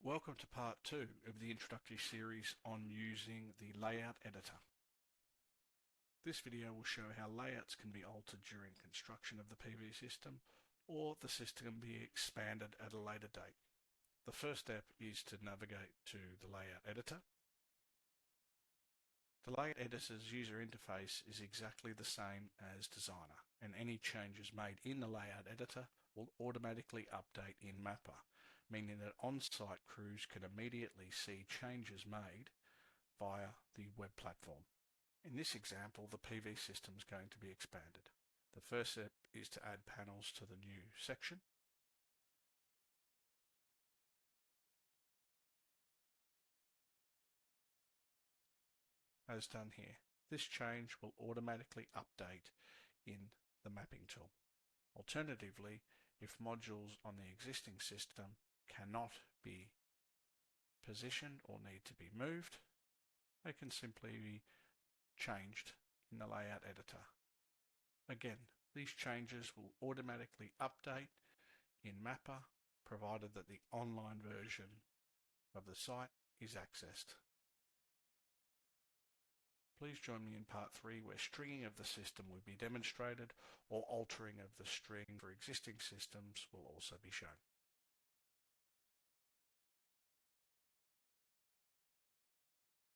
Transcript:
Welcome to part 2 of the introductory series on using the layout editor. This video will show how layouts can be altered during construction of the PV system, or the system can be expanded at a later date. The first step is to navigate to the layout editor. The layout editor's user interface is exactly the same as Designer, and any changes made in the layout editor will automatically update in Mapper, meaning that on-site crews can immediately see changes made via the web platform. In this example, the PV system is going to be expanded. The first step is to add panels to the new section. As done here, this change will automatically update in the mapping tool. Alternatively, if modules on the existing system cannot be positioned or need to be moved, they can simply be changed in the layout editor. Again, these changes will automatically update in Mapper, provided that the online version of the site is accessed. Please join me in part 3 where stringing of the system will be demonstrated, or altering of the string for existing systems will also be shown.